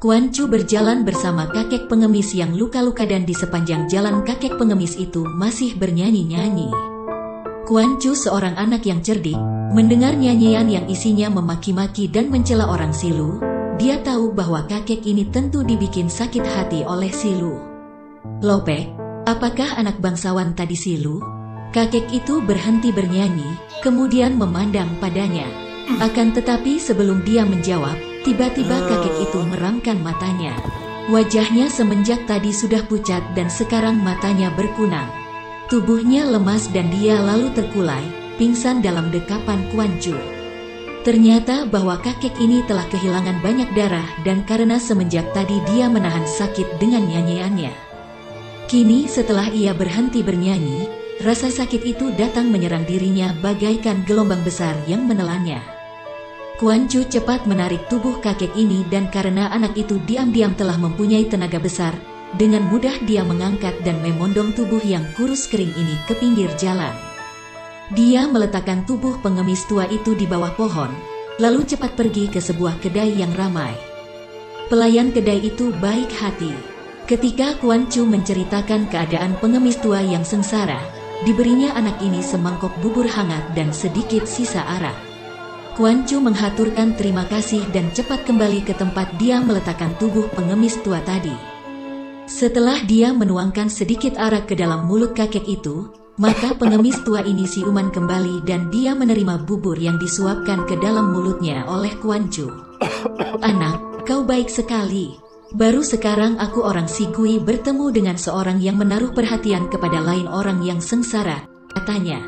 Kuan Chu berjalan bersama kakek pengemis yang luka-luka dan di sepanjang jalan kakek pengemis itu masih bernyanyi-nyanyi. Kuan Chu seorang anak yang cerdik, mendengar nyanyian yang isinya memaki-maki dan mencela orang Silu, dia tahu bahwa kakek ini tentu dibikin sakit hati oleh Silu. "Lopek, apakah anak bangsawan tadi Silu?" Kakek itu berhenti bernyanyi, kemudian memandang padanya. Akan tetapi sebelum dia menjawab, tiba-tiba kakek itu meramkan matanya. Wajahnya semenjak tadi sudah pucat dan sekarang matanya berkunang. Tubuhnya lemas dan dia lalu terkulai, pingsan dalam dekapan Kuan Chu. Ternyata bahwa kakek ini telah kehilangan banyak darah dan karena semenjak tadi dia menahan sakit dengan nyanyiannya. Kini setelah ia berhenti bernyanyi, rasa sakit itu datang menyerang dirinya bagaikan gelombang besar yang menelannya. Kuan Chu cepat menarik tubuh kakek ini dan karena anak itu diam-diam telah mempunyai tenaga besar, dengan mudah dia mengangkat dan memondong tubuh yang kurus kering ini ke pinggir jalan. Dia meletakkan tubuh pengemis tua itu di bawah pohon, lalu cepat pergi ke sebuah kedai yang ramai. Pelayan kedai itu baik hati. Ketika Kuan Chu menceritakan keadaan pengemis tua yang sengsara, diberinya anak ini semangkok bubur hangat dan sedikit sisa arak. Kuan Chu menghaturkan terima kasih dan cepat kembali ke tempat dia meletakkan tubuh pengemis tua tadi. Setelah dia menuangkan sedikit arak ke dalam mulut kakek itu, maka pengemis tua ini siuman kembali dan dia menerima bubur yang disuapkan ke dalam mulutnya oleh Kuan Chu. "Anak, kau baik sekali. Baru sekarang aku orang Si Gui bertemu dengan seorang yang menaruh perhatian kepada lain orang yang sengsara," katanya.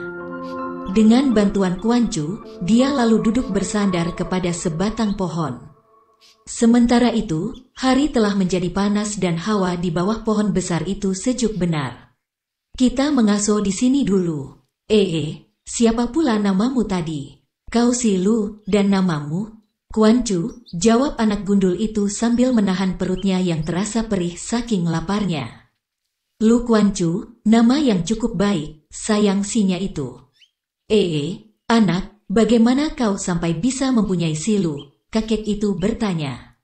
Dengan bantuan Kuan Chu, dia lalu duduk bersandar kepada sebatang pohon. Sementara itu, hari telah menjadi panas dan hawa di bawah pohon besar itu sejuk benar. "Kita mengasuh di sini dulu." Siapa pula namamu tadi?" "Kau Silu, dan namamu?" "Kuan Chu," jawab anak gundul itu sambil menahan perutnya yang terasa perih saking laparnya. "Lu Kuan Chu, nama yang cukup baik, sayang sinya itu." Anak, bagaimana kau sampai bisa mempunyai Silu?" kakek itu bertanya.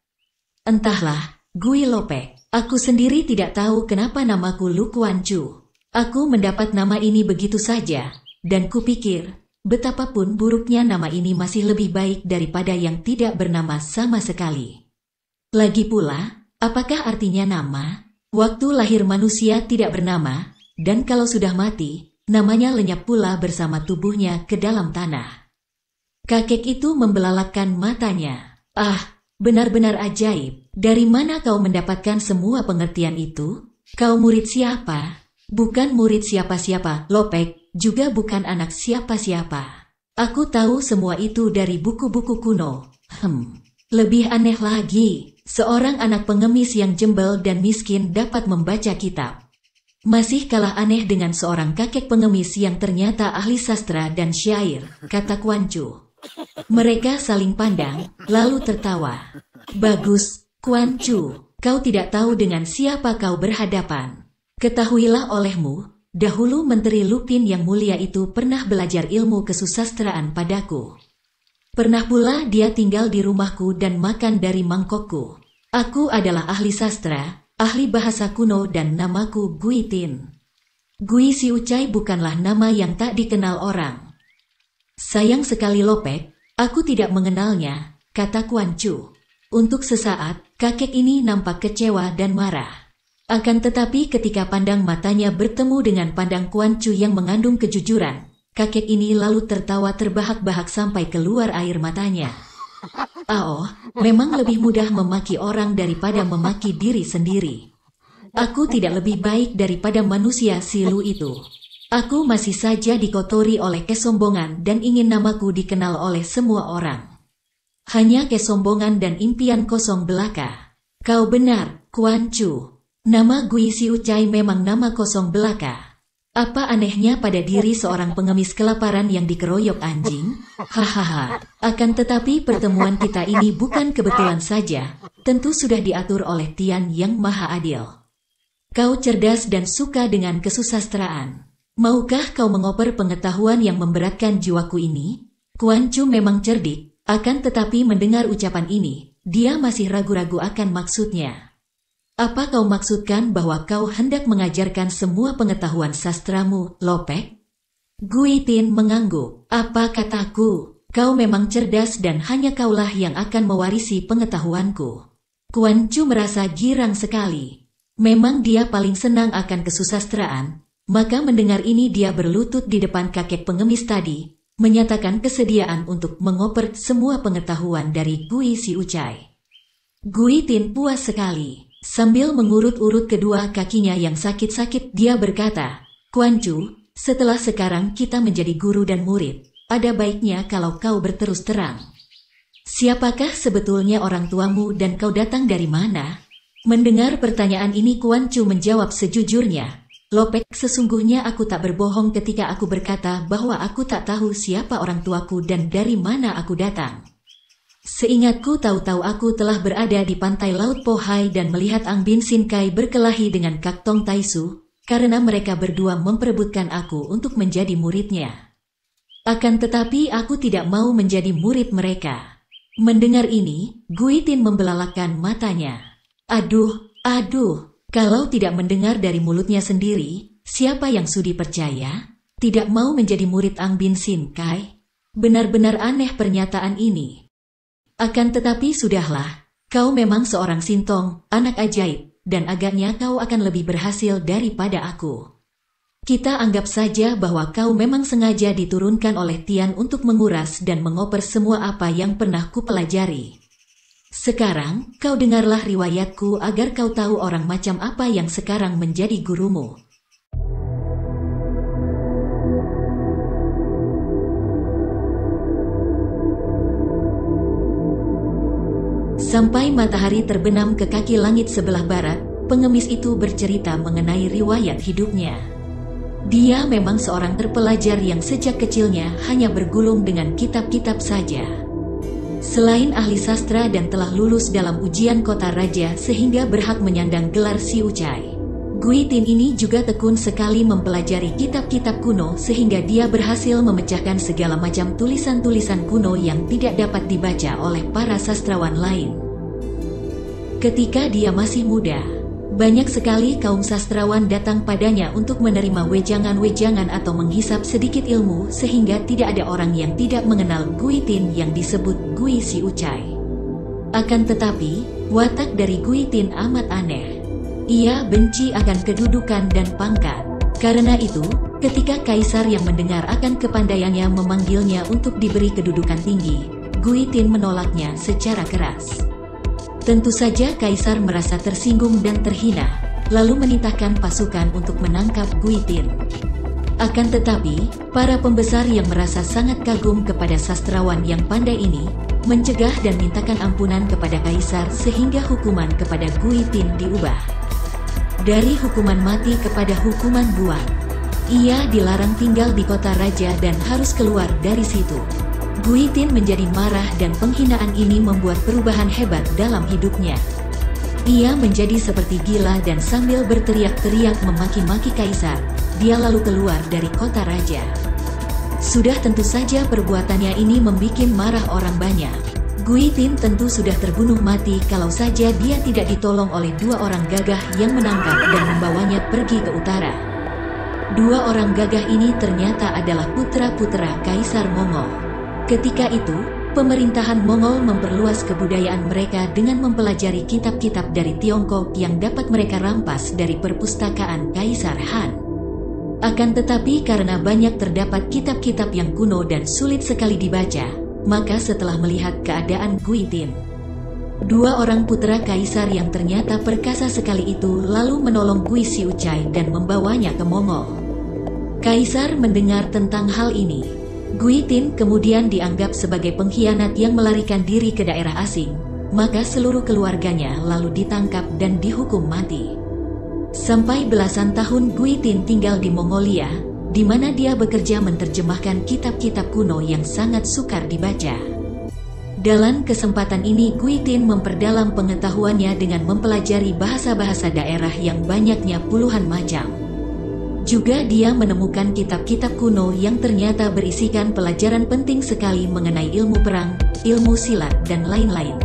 "Entahlah, Gui Lopek, aku sendiri tidak tahu kenapa namaku Lu Kuan Chu. Aku mendapat nama ini begitu saja, dan kupikir, betapapun buruknya nama ini masih lebih baik daripada yang tidak bernama sama sekali. Lagi pula, apakah artinya nama? Waktu lahir manusia tidak bernama, dan kalau sudah mati, namanya lenyap pula bersama tubuhnya ke dalam tanah." Kakek itu membelalakkan matanya. Benar-benar ajaib. Dari mana kau mendapatkan semua pengertian itu? Kau murid siapa?" "Bukan murid siapa-siapa, Lopek, juga bukan anak siapa-siapa. Aku tahu semua itu dari buku-buku kuno." Lebih aneh lagi, seorang anak pengemis yang jembel dan miskin dapat membaca kitab. Masih kalah aneh dengan seorang kakek pengemis yang ternyata ahli sastra dan syair, kata Kuan Chu. Mereka saling pandang, lalu tertawa. "Bagus, Kuan Chu, kau tidak tahu dengan siapa kau berhadapan. Ketahuilah olehmu, dahulu Menteri Lupin yang mulia itu pernah belajar ilmu kesusastraan padaku. Pernah pula dia tinggal di rumahku dan makan dari mangkokku. Aku adalah ahli sastra, ahli bahasa kuno dan namaku Gui Tin. Gui Si Ucai bukanlah nama yang tak dikenal orang." "Sayang sekali Lopek, aku tidak mengenalnya," kata Kuan Chu. Untuk sesaat, kakek ini nampak kecewa dan marah. Akan tetapi ketika pandang matanya bertemu dengan pandang Kuan Chu yang mengandung kejujuran, kakek ini lalu tertawa terbahak-bahak sampai keluar air matanya. Memang lebih mudah memaki orang daripada memaki diri sendiri. Aku tidak lebih baik daripada manusia Silu itu. Aku masih saja dikotori oleh kesombongan dan ingin namaku dikenal oleh semua orang. Hanya kesombongan dan impian kosong belaka." "Kau benar, Kuan Chu. Nama Gui Si Ucai memang nama kosong belaka. Apa anehnya pada diri seorang pengemis kelaparan yang dikeroyok anjing? Hahaha. Akan tetapi pertemuan kita ini bukan kebetulan saja, tentu sudah diatur oleh Tian yang Maha Adil. Kau cerdas dan suka dengan kesusastraan. Maukah kau mengoper pengetahuan yang memberatkan jiwaku ini?" Kuan Chu memang cerdik, Akan tetapi mendengar ucapan ini, dia masih ragu-ragu akan maksudnya. Apa kau maksudkan bahwa kau hendak mengajarkan semua pengetahuan sastramu, Lopek? Guitin mengangguk. Apa kataku? Kau memang cerdas dan hanya kaulah yang akan mewarisi pengetahuanku. Kuan Chu merasa girang sekali. Memang dia paling senang akan kesusastraan, maka mendengar ini dia berlutut di depan kakek pengemis tadi, menyatakan kesediaan untuk mengoper semua pengetahuan dari Gui Si Ucai. Guitin puas sekali. Sambil mengurut-urut kedua kakinya yang sakit-sakit, dia berkata, Kuan Chu, setelah sekarang kita menjadi guru dan murid, ada baiknya kalau kau berterus terang. Siapakah sebetulnya orang tuamu dan kau datang dari mana? Mendengar pertanyaan ini Kuan Chu menjawab sejujurnya, Lopek, sesungguhnya aku tak berbohong ketika aku berkata bahwa aku tak tahu siapa orang tuaku dan dari mana aku datang. Seingatku tahu-tahu aku telah berada di pantai Laut Pohai dan melihat Ang Bin Sin Kai berkelahi dengan Kak Tong Taisu, karena mereka berdua memperebutkan aku untuk menjadi muridnya. Akan tetapi aku tidak mau menjadi murid mereka. Mendengar ini, Guitin membelalakan matanya. Aduh, kalau tidak mendengar dari mulutnya sendiri, siapa yang sudi percaya? Tidak mau menjadi murid Ang Bin Sin Kai? Benar-benar aneh pernyataan ini. Akan tetapi sudahlah, kau memang seorang sintong, anak ajaib, dan agaknya kau akan lebih berhasil daripada aku. Kita anggap saja bahwa kau memang sengaja diturunkan oleh Tian untuk menguras dan mengoper semua apa yang pernah kupelajari. Sekarang, kau dengarlah riwayatku agar kau tahu orang macam apa yang sekarang menjadi gurumu. Sampai matahari terbenam ke kaki langit sebelah barat, pengemis itu bercerita mengenai riwayat hidupnya. Dia memang seorang terpelajar yang sejak kecilnya hanya bergulung dengan kitab-kitab saja. Selain ahli sastra dan telah lulus dalam ujian kota raja sehingga berhak menyandang gelar Si Ucai, Guitin ini juga tekun sekali mempelajari kitab-kitab kuno sehingga dia berhasil memecahkan segala macam tulisan-tulisan kuno yang tidak dapat dibaca oleh para sastrawan lain. Ketika dia masih muda, banyak sekali kaum sastrawan datang padanya untuk menerima wejangan-wejangan atau menghisap sedikit ilmu sehingga tidak ada orang yang tidak mengenal Guitin yang disebut Gui Si Ucai. Akan tetapi, watak dari Guitin amat aneh. Ia benci akan kedudukan dan pangkat. Karena itu, ketika kaisar yang mendengar akan kepandaiannya memanggilnya untuk diberi kedudukan tinggi, Guitin menolaknya secara keras. Tentu saja kaisar merasa tersinggung dan terhina, lalu menitahkan pasukan untuk menangkap Guitin. Akan tetapi, para pembesar yang merasa sangat kagum kepada sastrawan yang pandai ini, mencegah dan mintakan ampunan kepada kaisar sehingga hukuman kepada Guitin diubah. Dari hukuman mati kepada hukuman buang. Ia dilarang tinggal di kota raja dan harus keluar dari situ. Guitin menjadi marah dan penghinaan ini membuat perubahan hebat dalam hidupnya. Ia menjadi seperti gila dan sambil berteriak-teriak memaki-maki kaisar, dia lalu keluar dari kota raja. Sudah tentu saja perbuatannya ini membuat marah orang banyak. Guitin tentu sudah terbunuh mati kalau saja dia tidak ditolong oleh dua orang gagah yang menangkap dan membawanya pergi ke utara. Dua orang gagah ini ternyata adalah putra-putra Kaisar Mongol. Ketika itu, pemerintahan Mongol memperluas kebudayaan mereka dengan mempelajari kitab-kitab dari Tiongkok yang dapat mereka rampas dari perpustakaan Kaisar Han. Akan tetapi karena banyak terdapat kitab-kitab yang kuno dan sulit sekali dibaca, maka setelah melihat keadaan Guitin, dua orang putra kaisar yang ternyata perkasa sekali itu lalu menolong Gui Si Ucai dan membawanya ke Mongol. Kaisar mendengar tentang hal ini. Guitin kemudian dianggap sebagai pengkhianat yang melarikan diri ke daerah asing, maka seluruh keluarganya lalu ditangkap dan dihukum mati. Sampai belasan tahun Guitin tinggal di Mongolia, di mana dia bekerja menerjemahkan kitab-kitab kuno yang sangat sukar dibaca. Dalam kesempatan ini Guitin memperdalam pengetahuannya dengan mempelajari bahasa-bahasa daerah yang banyaknya puluhan macam. Juga dia menemukan kitab-kitab kuno yang ternyata berisikan pelajaran penting sekali mengenai ilmu perang, ilmu silat, dan lain-lain.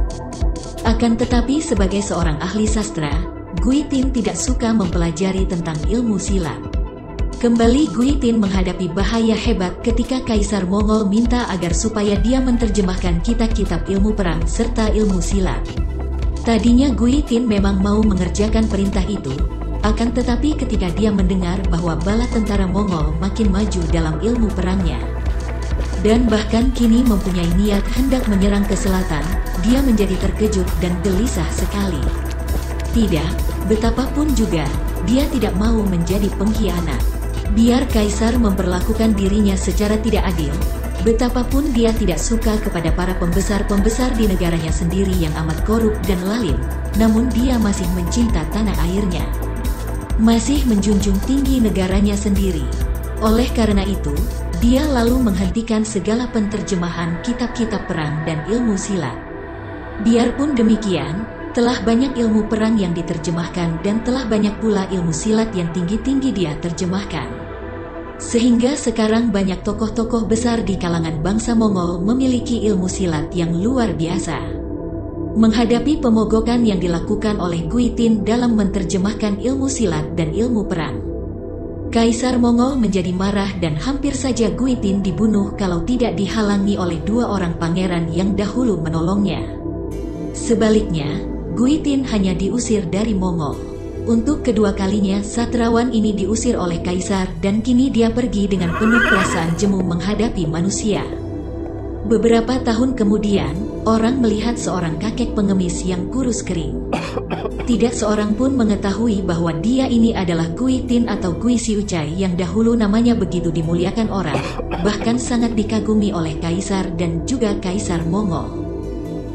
Akan tetapi sebagai seorang ahli sastra, Gui Tin tidak suka mempelajari tentang ilmu silat. Kembali Gui Tin menghadapi bahaya hebat ketika Kaisar Mongol minta agar supaya dia menerjemahkan kitab-kitab ilmu perang serta ilmu silat. Tadinya Gui Tin memang mau mengerjakan perintah itu, akan tetapi ketika dia mendengar bahwa bala tentara Mongol makin maju dalam ilmu perangnya, dan bahkan kini mempunyai niat hendak menyerang ke selatan, dia menjadi terkejut dan gelisah sekali. Tidak, betapapun juga, dia tidak mau menjadi pengkhianat. Biar Kaisar memperlakukan dirinya secara tidak adil, betapapun dia tidak suka kepada para pembesar-pembesar di negaranya sendiri yang amat korup dan lalim, namun dia masih mencinta tanah airnya, masih menjunjung tinggi negaranya sendiri. Oleh karena itu, dia lalu menghentikan segala penterjemahan kitab-kitab perang dan ilmu silat. Biarpun demikian, telah banyak ilmu perang yang diterjemahkan dan telah banyak pula ilmu silat yang tinggi-tinggi dia terjemahkan. Sehingga sekarang banyak tokoh-tokoh besar di kalangan bangsa Mongol memiliki ilmu silat yang luar biasa. Menghadapi pemogokan yang dilakukan oleh Gui Tin dalam menerjemahkan ilmu silat dan ilmu perang, Kaisar Mongol menjadi marah dan hampir saja Gui Tin dibunuh kalau tidak dihalangi oleh dua orang pangeran yang dahulu menolongnya. Sebaliknya, Gui Tin hanya diusir dari Mongol. Untuk kedua kalinya sastrawan ini diusir oleh Kaisar dan kini dia pergi dengan penuh perasaan jemu menghadapi manusia. Beberapa tahun kemudian, orang melihat seorang kakek pengemis yang kurus kering. Tidak seorang pun mengetahui bahwa dia ini adalah Gui Tin atau Gui Siucai yang dahulu namanya begitu dimuliakan orang, bahkan sangat dikagumi oleh Kaisar dan juga Kaisar Mongol.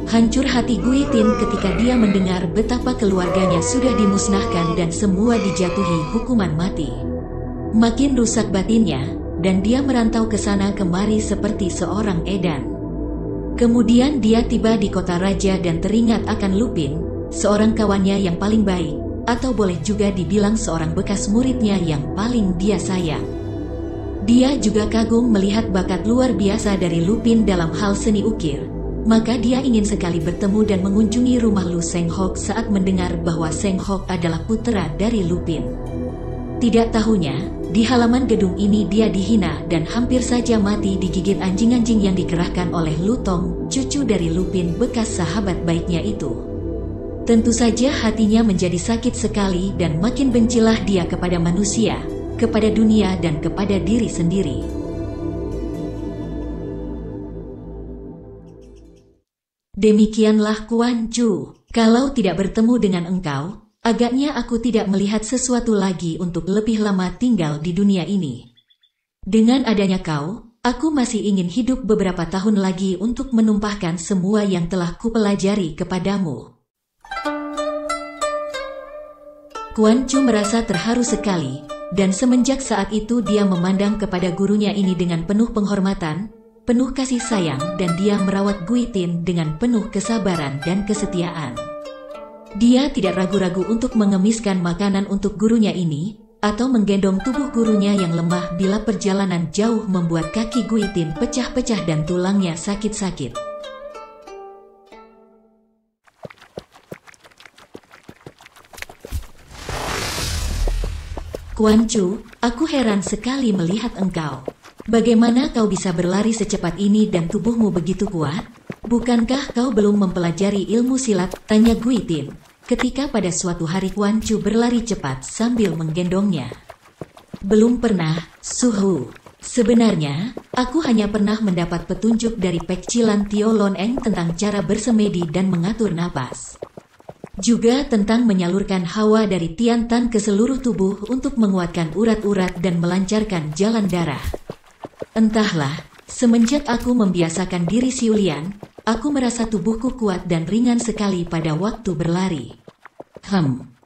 Hancur hati Gui Tin ketika dia mendengar betapa keluarganya sudah dimusnahkan dan semua dijatuhi hukuman mati. Makin rusak batinnya, dan dia merantau ke sana kemari seperti seorang edan. Kemudian dia tiba di kota raja dan teringat akan Lupin, seorang kawannya yang paling baik, atau boleh juga dibilang seorang bekas muridnya yang paling dia sayang. Dia juga kagum melihat bakat luar biasa dari Lupin dalam hal seni ukir, maka dia ingin sekali bertemu dan mengunjungi rumah Lu Senghok saat mendengar bahwa Senghok adalah putra dari Lupin. Tidak tahunya, di halaman gedung ini dia dihina dan hampir saja mati digigit anjing-anjing yang dikerahkan oleh Lu Tong, cucu dari Lupin bekas sahabat baiknya itu. Tentu saja hatinya menjadi sakit sekali dan makin bencilah dia kepada manusia, kepada dunia dan kepada diri sendiri. Demikianlah Kuan Chu, kalau tidak bertemu dengan engkau, agaknya aku tidak melihat sesuatu lagi untuk lebih lama tinggal di dunia ini. Dengan adanya kau, aku masih ingin hidup beberapa tahun lagi untuk menumpahkan semua yang telah kupelajari kepadamu. Kuan Chu merasa terharu sekali, dan semenjak saat itu dia memandang kepada gurunya ini dengan penuh penghormatan, penuh kasih sayang, dan dia merawat Gui Tin dengan penuh kesabaran dan kesetiaan. Dia tidak ragu-ragu untuk mengemiskan makanan untuk gurunya ini, atau menggendong tubuh gurunya yang lemah bila perjalanan jauh membuat kaki Gui Tin pecah-pecah dan tulangnya sakit-sakit. Kuan Chu, aku heran sekali melihat engkau. Bagaimana kau bisa berlari secepat ini dan tubuhmu begitu kuat? Bukankah kau belum mempelajari ilmu silat? Tanya Gui Tin, ketika pada suatu hari Kuan Chu berlari cepat sambil menggendongnya. Belum pernah, Suhu. Sebenarnya, aku hanya pernah mendapat petunjuk dari Pekcilan Tio Lon Eng tentang cara bersemedi dan mengatur napas. Juga tentang menyalurkan hawa dari Tian Tan ke seluruh tubuh untuk menguatkan urat-urat dan melancarkan jalan darah. Entahlah, semenjak aku membiasakan diri Siulian, aku merasa tubuhku kuat dan ringan sekali pada waktu berlari.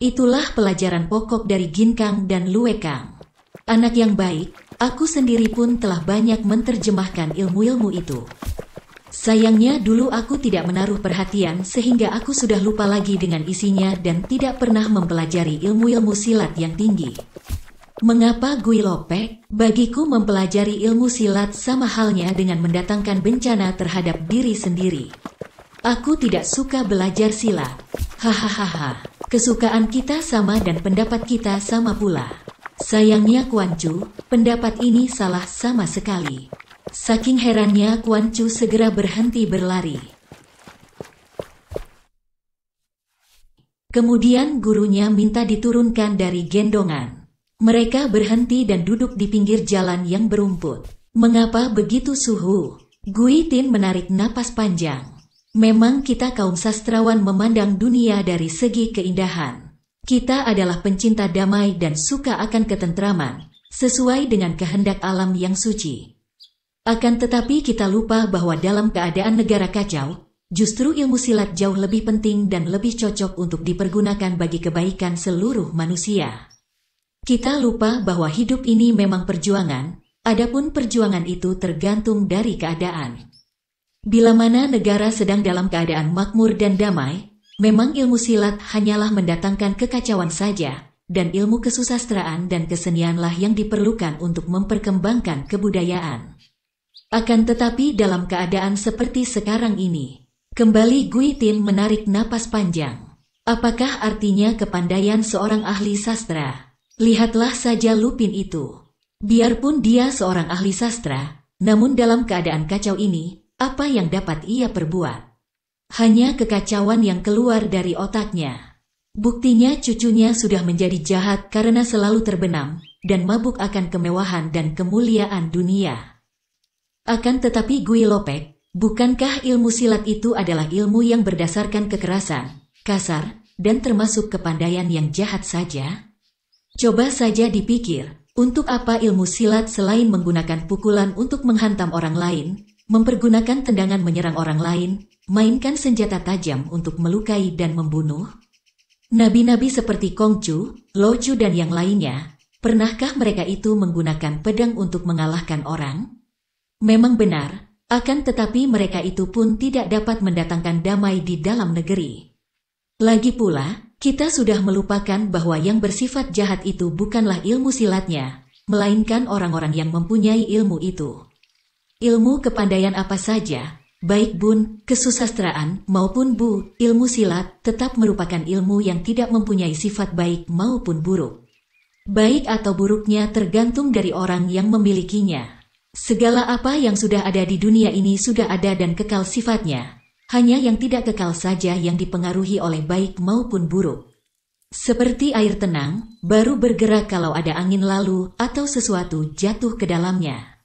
Itulah pelajaran pokok dari Ginkang dan Luekang. Anak yang baik, aku sendiri pun telah banyak menerjemahkan ilmu-ilmu itu. Sayangnya dulu aku tidak menaruh perhatian sehingga aku sudah lupa lagi dengan isinya dan tidak pernah mempelajari ilmu-ilmu silat yang tinggi. Mengapa Gui Lopek? Bagiku mempelajari ilmu silat sama halnya dengan mendatangkan bencana terhadap diri sendiri. Aku tidak suka belajar silat. Hahaha. Kesukaan kita sama dan pendapat kita sama pula. Sayangnya Kuan Chu, pendapat ini salah sama sekali. Saking herannya Kuan Chu segera berhenti berlari. Kemudian gurunya minta diturunkan dari gendongan. Mereka berhenti dan duduk di pinggir jalan yang berumput. Mengapa begitu suhu? Gui Tin menarik napas panjang. Memang kita kaum sastrawan memandang dunia dari segi keindahan. Kita adalah pencinta damai dan suka akan ketentraman, sesuai dengan kehendak alam yang suci. Akan tetapi kita lupa bahwa dalam keadaan negara kacau, justru ilmu silat jauh lebih penting dan lebih cocok untuk dipergunakan bagi kebaikan seluruh manusia. Kita lupa bahwa hidup ini memang perjuangan, adapun perjuangan itu tergantung dari keadaan. Bila mana negara sedang dalam keadaan makmur dan damai, memang ilmu silat hanyalah mendatangkan kekacauan saja, dan ilmu kesusastraan dan kesenianlah yang diperlukan untuk memperkembangkan kebudayaan. Akan tetapi dalam keadaan seperti sekarang ini, kembali Gui Tin menarik napas panjang. Apakah artinya kepandaian seorang ahli sastra? Lihatlah saja Lupin itu. Biarpun dia seorang ahli sastra, namun dalam keadaan kacau ini, apa yang dapat ia perbuat? Hanya kekacauan yang keluar dari otaknya. Buktinya cucunya sudah menjadi jahat karena selalu terbenam, dan mabuk akan kemewahan dan kemuliaan dunia. Akan tetapi Gui Lopek, bukankah ilmu silat itu adalah ilmu yang berdasarkan kekerasan, kasar, dan termasuk kepandaian yang jahat saja? Coba saja dipikir, untuk apa ilmu silat selain menggunakan pukulan untuk menghantam orang lain, mempergunakan tendangan menyerang orang lain, mainkan senjata tajam untuk melukai dan membunuh? Nabi-nabi seperti Kongcu, Loju dan yang lainnya, pernahkah mereka itu menggunakan pedang untuk mengalahkan orang? Memang benar, akan tetapi mereka itu pun tidak dapat mendatangkan damai di dalam negeri. Lagi pula, kita sudah melupakan bahwa yang bersifat jahat itu bukanlah ilmu silatnya, melainkan orang-orang yang mempunyai ilmu itu. Ilmu kepandaian apa saja, baik bun, kesusastraan, maupun bu, ilmu silat tetap merupakan ilmu yang tidak mempunyai sifat baik maupun buruk. Baik atau buruknya tergantung dari orang yang memilikinya. Segala apa yang sudah ada di dunia ini sudah ada dan kekal sifatnya. Hanya yang tidak kekal saja yang dipengaruhi oleh baik maupun buruk. Seperti air tenang, baru bergerak kalau ada angin lalu atau sesuatu jatuh ke dalamnya.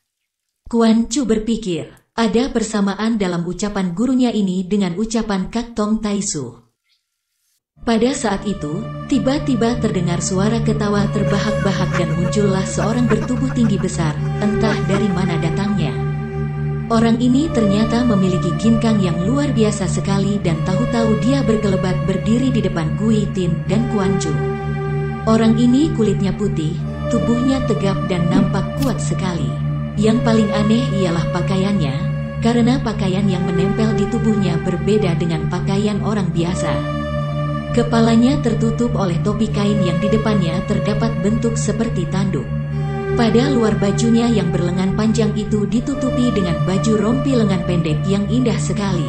Kuan Chu berpikir, ada persamaan dalam ucapan gurunya ini dengan ucapan Kak Tong Tai Su. Pada saat itu, tiba-tiba terdengar suara ketawa terbahak-bahak dan muncullah seorang bertubuh tinggi besar, entah dari mana datangnya. Orang ini ternyata memiliki ginkang yang luar biasa sekali dan tahu-tahu dia berkelebat berdiri di depan Gui Tin dan Kuan Chu. Orang ini kulitnya putih, tubuhnya tegap dan nampak kuat sekali. Yang paling aneh ialah pakaiannya, karena pakaian yang menempel di tubuhnya berbeda dengan pakaian orang biasa. Kepalanya tertutup oleh topi kain yang di depannya terdapat bentuk seperti tanduk. Pada luar bajunya yang berlengan panjang itu ditutupi dengan baju rompi lengan pendek yang indah sekali.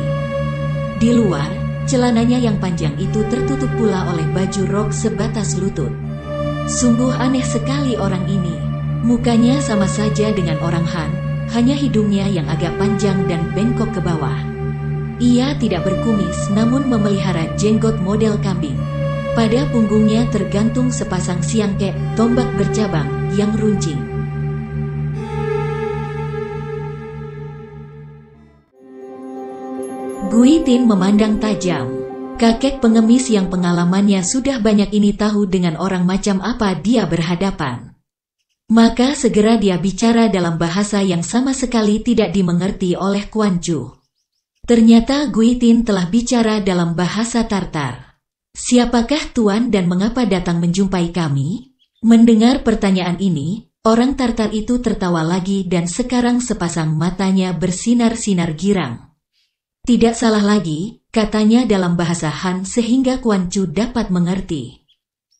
Di luar, celananya yang panjang itu tertutup pula oleh baju rok sebatas lutut. Sungguh aneh sekali orang ini. Mukanya sama saja dengan orang Han, hanya hidungnya yang agak panjang dan bengkok ke bawah. Ia tidak berkumis namun memelihara jenggot model kambing. Pada punggungnya tergantung sepasang siangkek, tombak bercabang, yang runcing. Gui Tin memandang tajam. Kakek pengemis yang pengalamannya sudah banyak ini tahu dengan orang macam apa dia berhadapan. Maka segera dia bicara dalam bahasa yang sama sekali tidak dimengerti oleh Kuan Chu. Ternyata Gui Tin telah bicara dalam bahasa Tartar. Siapakah Tuan dan mengapa datang menjumpai kami? Mendengar pertanyaan ini, orang Tartar itu tertawa lagi dan sekarang sepasang matanya bersinar-sinar girang. Tidak salah lagi, katanya dalam bahasa Han sehingga Kuan Chu dapat mengerti.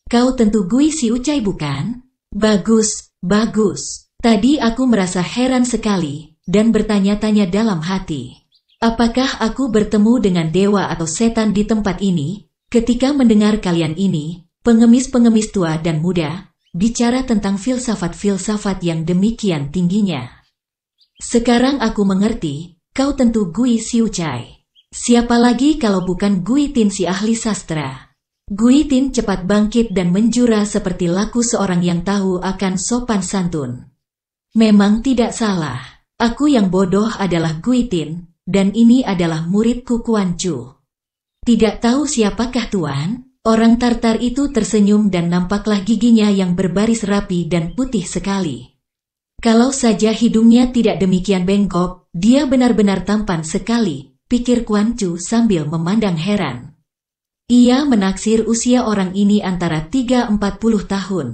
Kau tentu Gui si Ucai bukan? Bagus, bagus. Tadi aku merasa heran sekali dan bertanya-tanya dalam hati. Apakah aku bertemu dengan dewa atau setan di tempat ini? Ketika mendengar kalian ini, pengemis-pengemis tua dan muda, bicara tentang filsafat-filsafat yang demikian tingginya. Sekarang aku mengerti, kau tentu Gui Xiucai. Siapa lagi kalau bukan Gui Tin si ahli sastra? Gui Tin cepat bangkit dan menjura seperti laku seorang yang tahu akan sopan santun. Memang tidak salah, aku yang bodoh adalah Gui Tin, dan ini adalah muridku Kuan Chu. Tidak tahu siapakah tuan? Orang Tartar itu tersenyum dan nampaklah giginya yang berbaris rapi dan putih sekali. Kalau saja hidungnya tidak demikian bengkok, dia benar-benar tampan sekali, pikir Kuan Chu sambil memandang heran. Ia menaksir usia orang ini antara 30-40 tahun.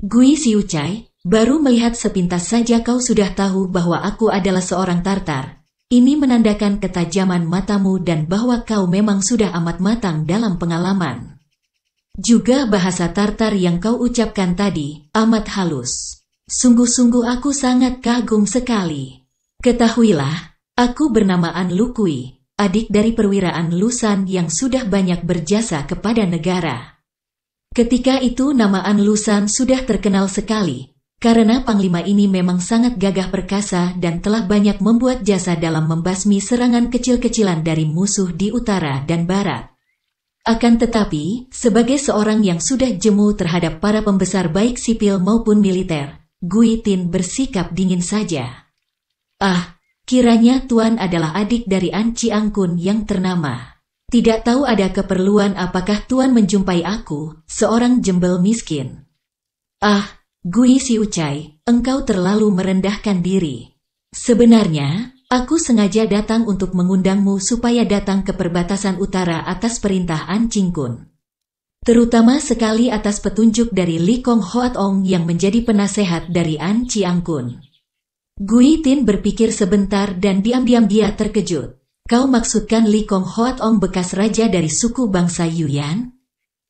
Gui Xiucai, baru melihat sepintas saja kau sudah tahu bahwa aku adalah seorang Tartar. Ini menandakan ketajaman matamu dan bahwa kau memang sudah amat matang dalam pengalaman. Juga bahasa Tartar yang kau ucapkan tadi, amat halus. Sungguh-sungguh aku sangat kagum sekali. Ketahuilah, aku bernama An Lukui, adik dari perwira An Lusan yang sudah banyak berjasa kepada negara. Ketika itu nama An Lusan sudah terkenal sekali, karena panglima ini memang sangat gagah perkasa dan telah banyak membuat jasa dalam membasmi serangan kecil-kecilan dari musuh di utara dan barat. Akan tetapi, sebagai seorang yang sudah jemu terhadap para pembesar baik sipil maupun militer, Gui Tin bersikap dingin saja. Ah, kiranya tuan adalah adik dari An Chiang Kun yang ternama. Tidak tahu ada keperluan apakah tuan menjumpai aku, seorang jembel miskin. Ah, Gui Xiucai, engkau terlalu merendahkan diri. Sebenarnya, aku sengaja datang untuk mengundangmu supaya datang ke perbatasan utara atas perintah An Ching Kun. Terutama sekali atas petunjuk dari Li Kong Hoat Ong yang menjadi penasehat dari An Chiang Kun. Gui Tin berpikir sebentar dan diam-diam dia terkejut. Kau maksudkan Li Kong Hoat Ong bekas raja dari suku bangsa Yuyan?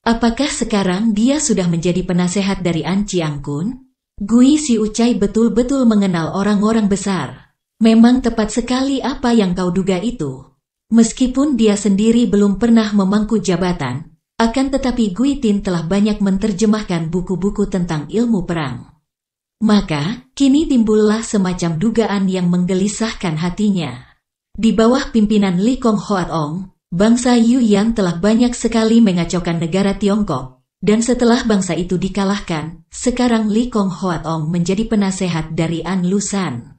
Apakah sekarang dia sudah menjadi penasehat dari An Chiang Kun? Gui Xiucai betul-betul mengenal orang-orang besar. Memang tepat sekali apa yang kau duga itu. Meskipun dia sendiri belum pernah memangku jabatan, akan tetapi Gui Tin telah banyak menerjemahkan buku-buku tentang ilmu perang. Maka, kini timbullah semacam dugaan yang menggelisahkan hatinya. Di bawah pimpinan Li Kong Hoat Ong, bangsa Yuyan telah banyak sekali mengacaukan negara Tiongkok, dan setelah bangsa itu dikalahkan, sekarang Li Kong Hoat Ong menjadi penasehat dari An Lusan.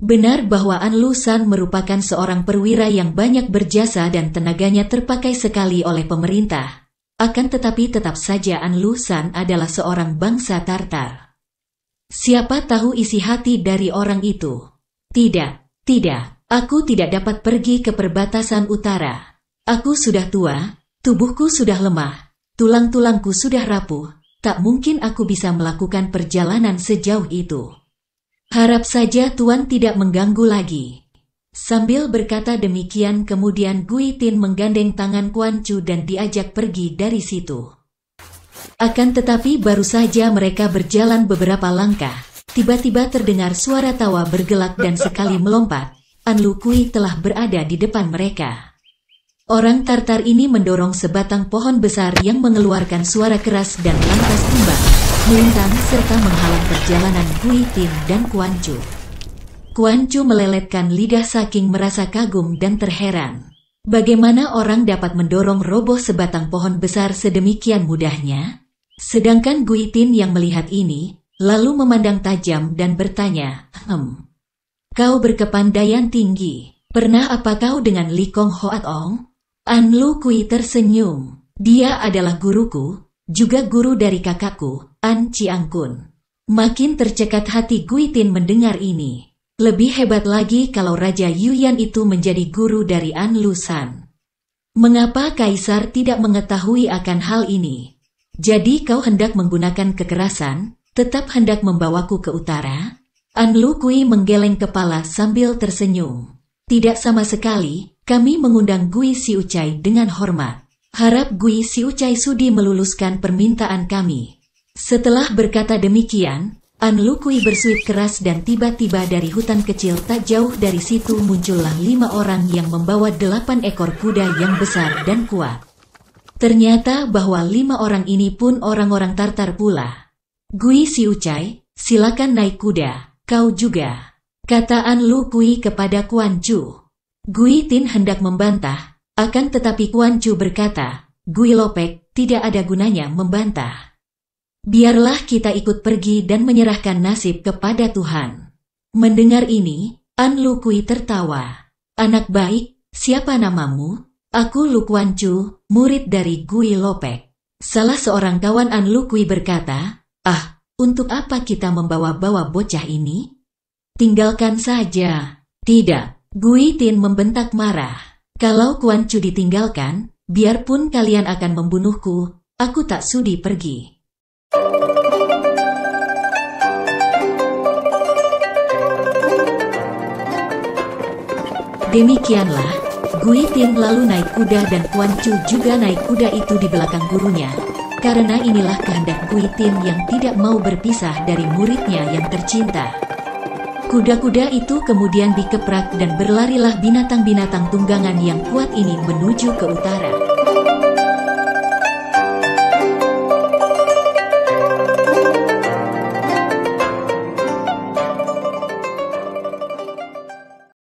Benar bahwa An Lusan merupakan seorang perwira yang banyak berjasa dan tenaganya terpakai sekali oleh pemerintah. Akan tetapi tetap saja An Lusan adalah seorang bangsa Tartar. Siapa tahu isi hati dari orang itu? Tidak, aku tidak dapat pergi ke perbatasan utara. Aku sudah tua, tubuhku sudah lemah, tulang-tulangku sudah rapuh, tak mungkin aku bisa melakukan perjalanan sejauh itu. Harap saja Tuan tidak mengganggu lagi. Sambil berkata demikian kemudian Gui Tin menggandeng tangan Kuan Chu dan diajak pergi dari situ. Akan tetapi baru saja mereka berjalan beberapa langkah, tiba-tiba terdengar suara tawa bergelak dan sekali melompat, An Lukui telah berada di depan mereka. Orang Tartar ini mendorong sebatang pohon besar yang mengeluarkan suara keras dan lantas tumbang, melintang serta menghalang perjalanan Gui Tin dan Kuan Chu. Kuan Chu meleletkan lidah saking merasa kagum dan terheran. Bagaimana orang dapat mendorong roboh sebatang pohon besar sedemikian mudahnya? Sedangkan Gui Tin yang melihat ini, lalu memandang tajam dan bertanya, Kau berkepandaian tinggi. Pernah apa kau dengan Li Kong Hoat Ong? An Lukui tersenyum. Dia adalah guruku, juga guru dari kakakku, An Chiang Kun. Makin tercekat hati Gui Tin mendengar ini. Lebih hebat lagi kalau Raja Yuyan itu menjadi guru dari An Lusan. Mengapa Kaisar tidak mengetahui akan hal ini? Jadi kau hendak menggunakan kekerasan, tetap hendak membawaku ke utara? An Lukui menggeleng kepala sambil tersenyum. Tidak sama sekali, kami mengundang Gui Xiucai dengan hormat. Harap Gui Xiucai sudi meluluskan permintaan kami. Setelah berkata demikian, An Lukui bersuit keras dan tiba-tiba dari hutan kecil tak jauh dari situ muncullah 5 orang yang membawa 8 ekor kuda yang besar dan kuat. Ternyata bahwa 5 orang ini pun orang-orang Tartar pula. Gui si Ucai, silakan naik kuda, kau juga, kata An Lukui kepada Kuan Chu. Gui Tin hendak membantah, akan tetapi Kuan Chu berkata, Gui Lopek, tidak ada gunanya membantah. Biarlah kita ikut pergi dan menyerahkan nasib kepada Tuhan. Mendengar ini, An Lukui tertawa. Anak baik, siapa namamu? Aku Lu Kuan Chu, murid dari Gui Lopek. Salah seorang kawan An Lukui berkata, untuk apa kita membawa-bawa bocah ini? Tinggalkan saja. Tidak, Gui Tin membentak marah. Kalau Kuan Chu ditinggalkan, biarpun kalian akan membunuhku, aku tak sudi pergi. Demikianlah, Gui Tin lalu naik kuda dan Kuan Chu juga naik kuda itu di belakang gurunya. Karena inilah kehendak Gui Tin yang tidak mau berpisah dari muridnya yang tercinta. Kuda-kuda itu kemudian dikeprak dan berlarilah binatang-binatang tunggangan yang kuat ini menuju ke utara.